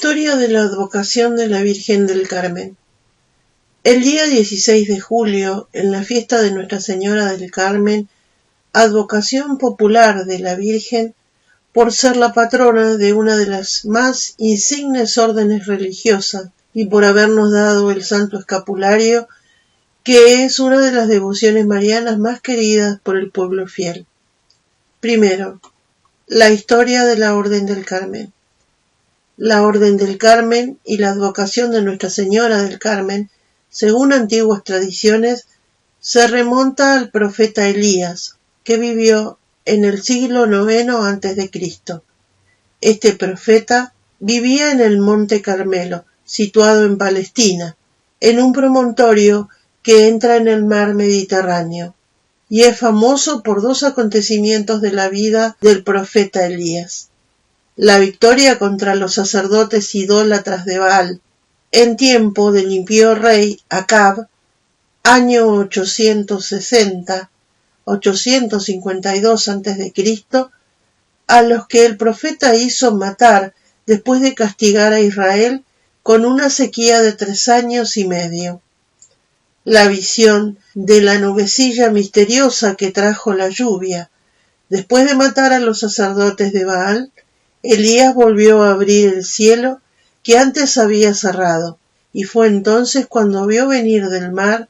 Historia de la advocación de la Virgen del Carmen. El día 16 de julio, en la fiesta de Nuestra Señora del Carmen, advocación popular de la Virgen, por ser la patrona de una de las más insignes órdenes religiosas y por habernos dado el Santo Escapulario, que es una de las devociones marianas más queridas por el pueblo fiel. Primero, la historia de la Orden del Carmen. La Orden del Carmen y la advocación de Nuestra Señora del Carmen, según antiguas tradiciones, se remonta al profeta Elías, que vivió en el siglo IX a.C. Este profeta vivía en el Monte Carmelo, situado en Palestina, en un promontorio que entra en el mar Mediterráneo, y es famoso por dos acontecimientos de la vida del profeta Elías. La victoria contra los sacerdotes idólatras de Baal, en tiempo del impío rey Acab, año 852 a.C., a los que el profeta hizo matar después de castigar a Israel con una sequía de 3 años y medio. La visión de la nubecilla misteriosa que trajo la lluvia. Después de matar a los sacerdotes de Baal, Elías volvió a abrir el cielo que antes había cerrado, y fue entonces cuando vio venir del mar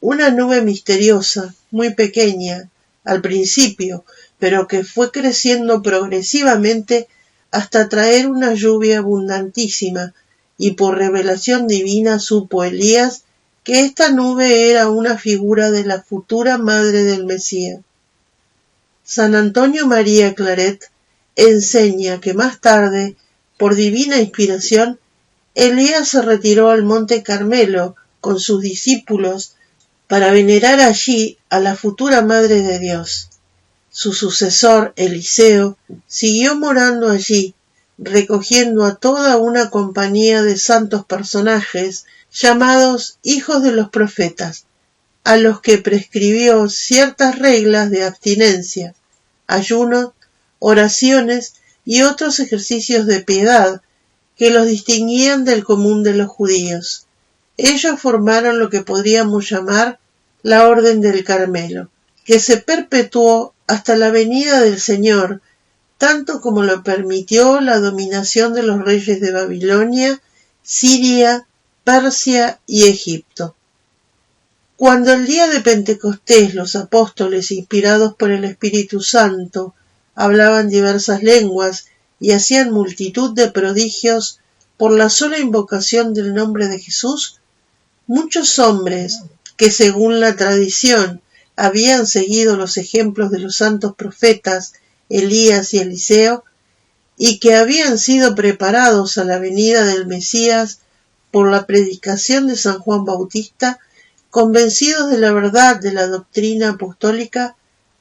una nube misteriosa, muy pequeña al principio, pero que fue creciendo progresivamente hasta traer una lluvia abundantísima, y por revelación divina supo Elías que esta nube era una figura de la futura madre del Mesías. San Antonio María Claret enseña que más tarde, por divina inspiración, Elías se retiró al Monte Carmelo con sus discípulos para venerar allí a la futura Madre de Dios. Su sucesor, Eliseo, siguió morando allí, recogiendo a toda una compañía de santos personajes llamados hijos de los profetas, a los que prescribió ciertas reglas de abstinencia, ayuno, oraciones y otros ejercicios de piedad que los distinguían del común de los judíos. Ellos formaron lo que podríamos llamar la Orden del Carmelo, que se perpetuó hasta la venida del Señor, tanto como lo permitió la dominación de los reyes de Babilonia, Siria, Persia y Egipto. Cuando el día de Pentecostés los apóstoles, inspirados por el Espíritu Santo, hablaban diversas lenguas y hacían multitud de prodigios por la sola invocación del nombre de Jesús, muchos hombres que según la tradición habían seguido los ejemplos de los santos profetas Elías y Eliseo y que habían sido preparados a la venida del Mesías por la predicación de San Juan Bautista, convencidos de la verdad de la doctrina apostólica,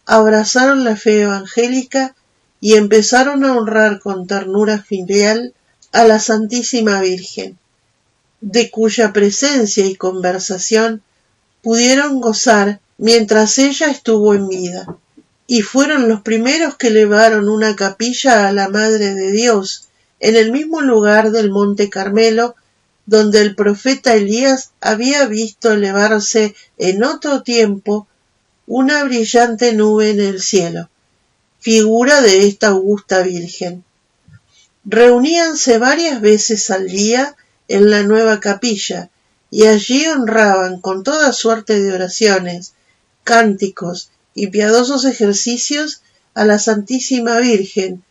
abrazaron la fe evangélica y empezaron a honrar con ternura filial a la Santísima Virgen, de cuya presencia y conversación pudieron gozar mientras ella estuvo en vida, y fueron los primeros que elevaron una capilla a la Madre de Dios en el mismo lugar del Monte Carmelo donde el profeta Elías había visto elevarse en otro tiempo una brillante nube en el cielo, figura de esta augusta Virgen. Reuníanse varias veces al día en la nueva capilla, y allí honraban con toda suerte de oraciones, cánticos y piadosos ejercicios a la Santísima Virgen,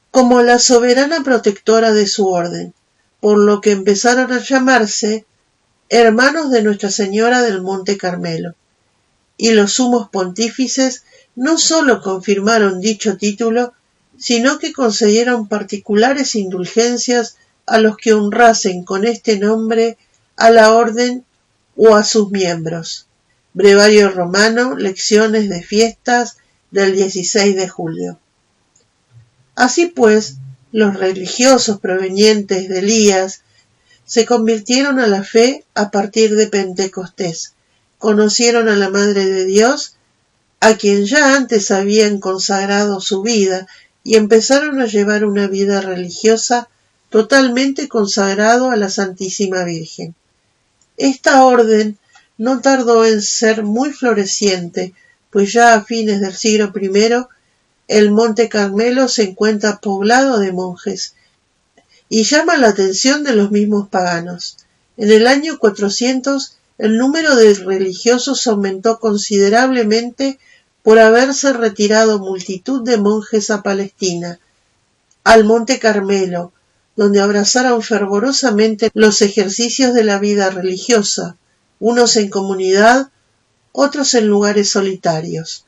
como la soberana protectora de su orden, por lo que empezaron a llamarse hermanos de Nuestra Señora del Monte Carmelo. Y los sumos pontífices no sólo confirmaron dicho título, sino que concedieron particulares indulgencias a los que honrasen con este nombre a la orden o a sus miembros. Breviario Romano, Lecciones de Fiestas del 16 de julio. Así pues, los religiosos provenientes de Elías se convirtieron a la fe a partir de Pentecostés, conocieron a la Madre de Dios, a quien ya antes habían consagrado su vida, y empezaron a llevar una vida religiosa totalmente consagrado a la Santísima Virgen. Esta orden no tardó en ser muy floreciente, pues ya a fines del siglo I el Monte Carmelo se encuentra poblado de monjes y llama la atención de los mismos paganos. En el año 400 el número de religiosos aumentó considerablemente por haberse retirado multitud de monjes a Palestina, al Monte Carmelo, donde abrazaron fervorosamente los ejercicios de la vida religiosa, unos en comunidad, otros en lugares solitarios.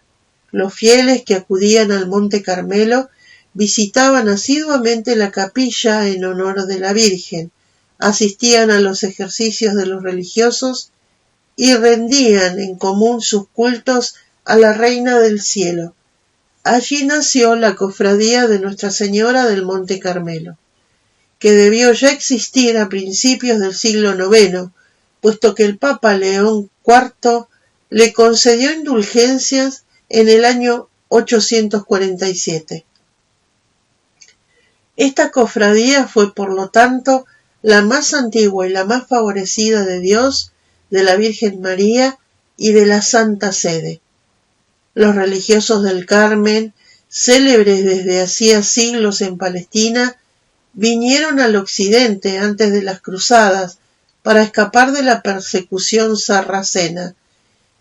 Los fieles que acudían al Monte Carmelo visitaban asiduamente la capilla en honor de la Virgen, asistían a los ejercicios de los religiosos y rendían en común sus cultos a la Reina del Cielo. Allí nació la cofradía de Nuestra Señora del Monte Carmelo, que debió ya existir a principios del siglo IX, puesto que el Papa León IV le concedió indulgencias en el año 847. Esta cofradía fue, por lo tanto, la más antigua y la más favorecida de Dios, de la Virgen María y de la Santa Sede. Los religiosos del Carmen, célebres desde hacía siglos en Palestina, vinieron al occidente antes de las cruzadas para escapar de la persecución sarracena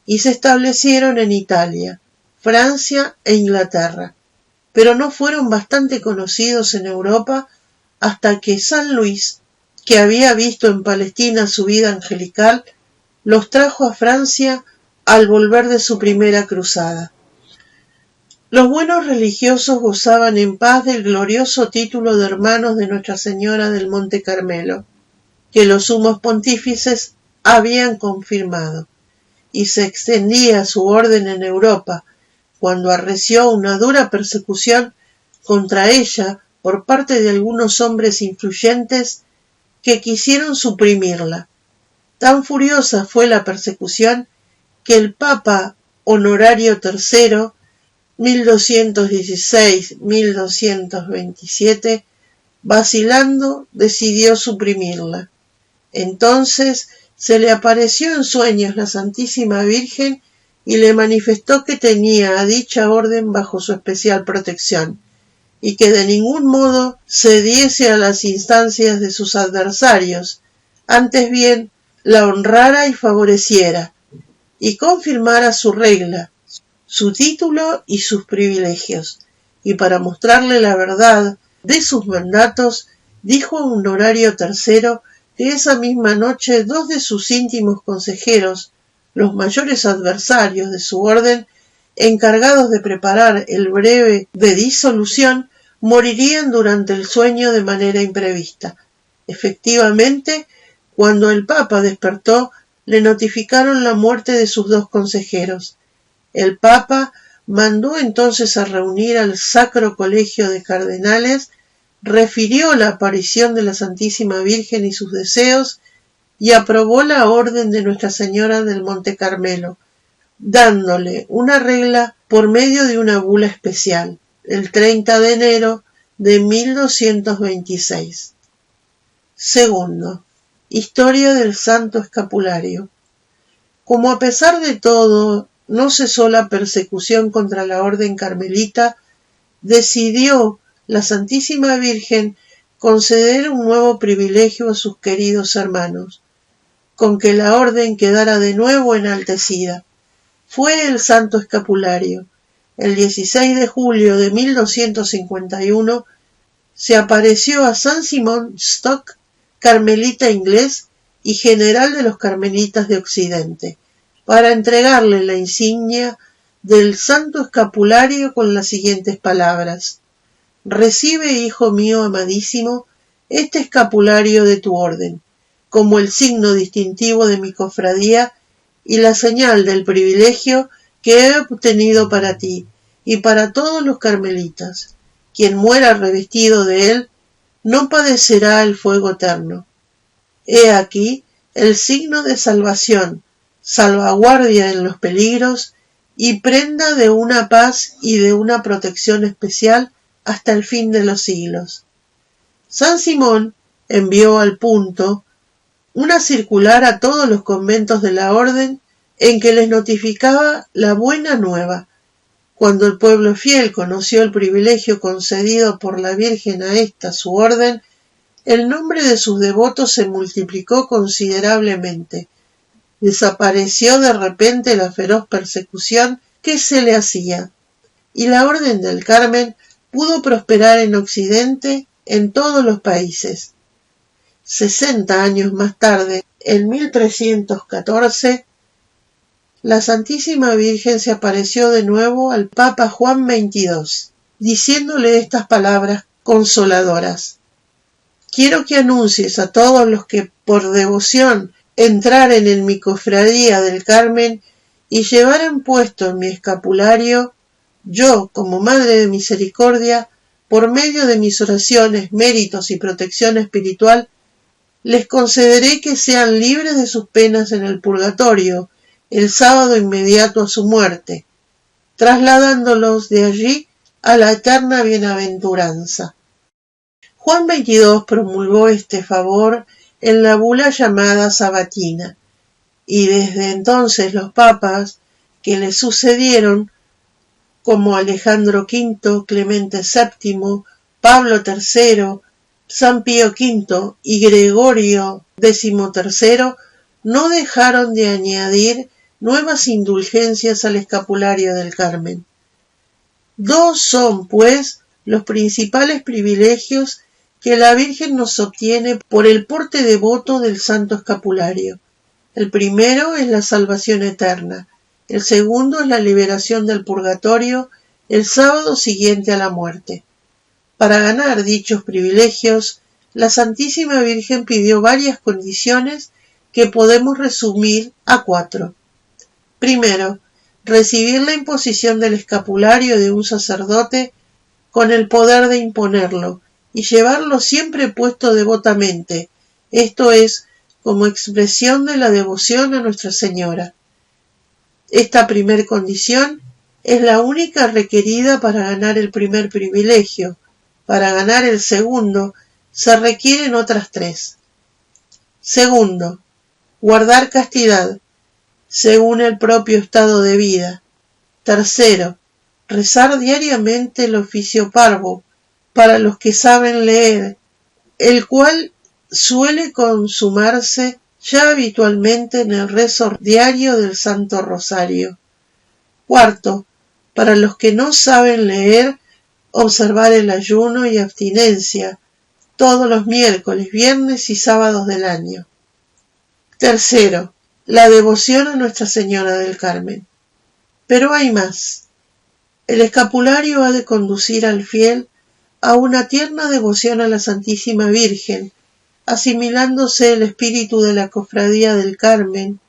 y se establecieron en Italia, Francia e Inglaterra, pero no fueron bastante conocidos en Europa hasta que San Luis, que había visto en Palestina su vida angelical, los trajo a Francia al volver de su primera cruzada. Los buenos religiosos gozaban en paz del glorioso título de hermanos de Nuestra Señora del Monte Carmelo, que los sumos pontífices habían confirmado, y se extendía su orden en Europa, cuando arreció una dura persecución contra ella por parte de algunos hombres influyentes que quisieron suprimirla. Tan furiosa fue la persecución que el Papa Honorario III, 1216-1227, vacilando, decidió suprimirla. Entonces se le apareció en sueños la Santísima Virgen y le manifestó que tenía a dicha orden bajo su especial protección, y que de ningún modo cediese a las instancias de sus adversarios, antes bien la honrara y favoreciera, y confirmara su regla, su título y sus privilegios, y para mostrarle la verdad de sus mandatos, dijo a Honorario III que esa misma noche 2 de sus íntimos consejeros, los mayores adversarios de su orden, encargados de preparar el breve de disolución, morirían durante el sueño de manera imprevista. Efectivamente, cuando el Papa despertó, le notificaron la muerte de sus 2 consejeros. El Papa mandó entonces a reunir al Sacro Colegio de Cardenales, refirió la aparición de la Santísima Virgen y sus deseos, y aprobó la orden de Nuestra Señora del Monte Carmelo, dándole una regla por medio de una bula especial, el 30 de enero de 1226. Segundo, historia del Santo Escapulario. Como a pesar de todo no cesó la persecución contra la orden carmelita, decidió la Santísima Virgen conceder un nuevo privilegio a sus queridos hermanos, con que la orden quedara de nuevo enaltecida. Fue el Santo Escapulario. El 16 de julio de 1251 se apareció a San Simón Stock, carmelita inglés y general de los carmelitas de Occidente, para entregarle la insignia del Santo Escapulario con las siguientes palabras: «Recibe, hijo mío amadísimo, este escapulario de tu orden, como el signo distintivo de mi cofradía y la señal del privilegio que he obtenido para ti y para todos los carmelitas. Quien muera revestido de él no padecerá el fuego eterno. He aquí el signo de salvación, salvaguardia en los peligros y prenda de una paz y de una protección especial hasta el fin de los siglos». San Simón envió al punto una circular a todos los conventos de la orden en que les notificaba la buena nueva. Cuando el pueblo fiel conoció el privilegio concedido por la Virgen a esta su orden, el nombre de sus devotos se multiplicó considerablemente. Desapareció de repente la feroz persecución que se le hacía, y la Orden del Carmen pudo prosperar en Occidente en todos los países. 60 años más tarde, en 1314, la Santísima Virgen se apareció de nuevo al Papa Juan XXII, diciéndole estas palabras consoladoras: «Quiero que anuncies a todos los que por devoción entraren en mi cofradía del Carmen y llevaren puesto en mi escapulario, yo, como Madre de Misericordia, por medio de mis oraciones, méritos y protección espiritual, les concederé que sean libres de sus penas en el purgatorio el sábado inmediato a su muerte, trasladándolos de allí a la eterna bienaventuranza». Juan XXII promulgó este favor en la bula llamada Sabatina, y desde entonces los papas que le sucedieron, como Alejandro V, Clemente VII, Pablo III, San Pío V y Gregorio XIII, no dejaron de añadir nuevas indulgencias al escapulario del Carmen. Dos son, pues, los principales privilegios que la Virgen nos obtiene por el porte devoto del Santo Escapulario. El primero es la salvación eterna, el segundo es la liberación del purgatorio el sábado siguiente a la muerte. Para ganar dichos privilegios, la Santísima Virgen pidió varias condiciones que podemos resumir a 4. Primero, recibir la imposición del escapulario de un sacerdote con el poder de imponerlo, y llevarlo siempre puesto devotamente, esto es, como expresión de la devoción a Nuestra Señora. Esta primer condición es la única requerida para ganar el primer privilegio. Para ganar el segundo se requieren otras 3. Segundo, guardar castidad, según el propio estado de vida. Tercero, rezar diariamente el oficio parvo, para los que saben leer, el cual suele consumarse ya habitualmente en el rezo diario del Santo Rosario. Cuarto, para los que no saben leer, observar el ayuno y abstinencia todos los miércoles, viernes y sábados del año. Tercero, la devoción a Nuestra Señora del Carmen. Pero hay más. El escapulario ha de conducir al fiel a una tierna devoción a la Santísima Virgen, asimilándose el espíritu de la Cofradía del Carmen,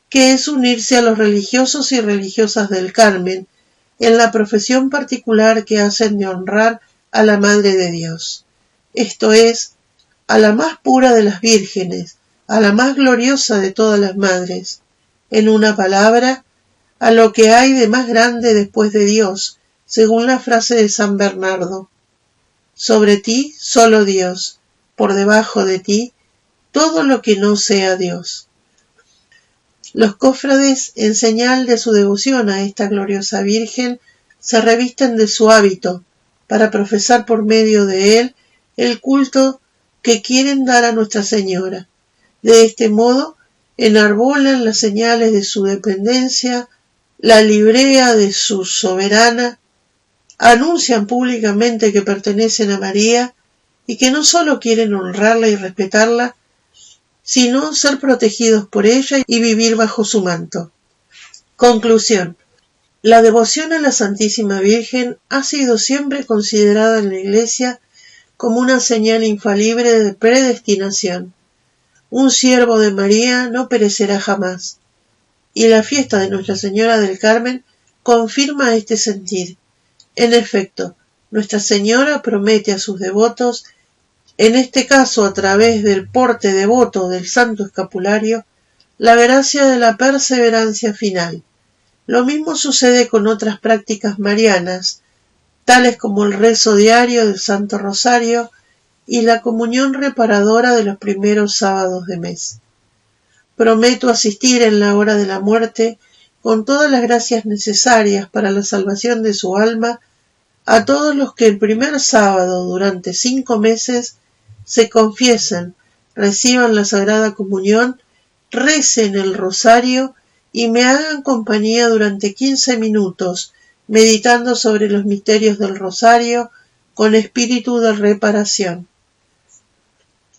que es unirse a los religiosos y religiosas del Carmen en la profesión particular que hacen de honrar a la Madre de Dios, esto es, a la más pura de las vírgenes, a la más gloriosa de todas las madres, en una palabra, a lo que hay de más grande después de Dios, según la frase de San Bernardo: sobre ti solo Dios, por debajo de ti todo lo que no sea Dios. Los cofrades, en señal de su devoción a esta gloriosa Virgen, se revisten de su hábito, para profesar por medio de él el culto que quieren dar a Nuestra Señora. De este modo, enarbolan las señales de su dependencia, la librea de su soberana, anuncian públicamente que pertenecen a María y que no solo quieren honrarla y respetarla, sino ser protegidos por ella y vivir bajo su manto. Conclusión. La devoción a la Santísima Virgen ha sido siempre considerada en la Iglesia como una señal infalible de predestinación. Un siervo de María no perecerá jamás, y la fiesta de Nuestra Señora del Carmen confirma este sentir. En efecto, Nuestra Señora promete a sus devotos, en este caso a través del porte devoto del Santo Escapulario, la gracia de la perseverancia final. Lo mismo sucede con otras prácticas marianas, tales como el rezo diario del Santo Rosario y la comunión reparadora de los primeros sábados de mes. Prometo asistir en la hora de la muerte con todas las gracias necesarias para la salvación de su alma a todos los que el primer sábado durante 5 meses se confiesen, reciban la Sagrada Comunión, recen el rosario y me hagan compañía durante 15 minutos, meditando sobre los misterios del rosario con espíritu de reparación.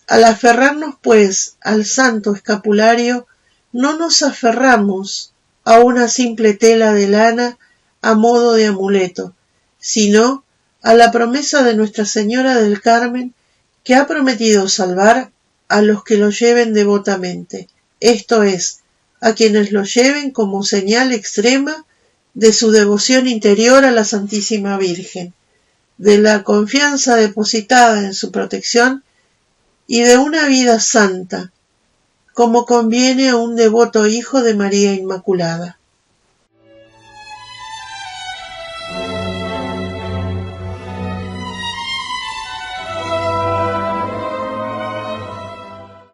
Al aferrarnos, pues, al santo escapulario, no nos aferramos a una simple tela de lana a modo de amuleto, sino a la promesa de Nuestra Señora del Carmen, que ha prometido salvar a los que lo lleven devotamente, esto es, a quienes lo lleven como señal extrema de su devoción interior a la Santísima Virgen, de la confianza depositada en su protección y de una vida santa, como conviene a un devoto hijo de María Inmaculada.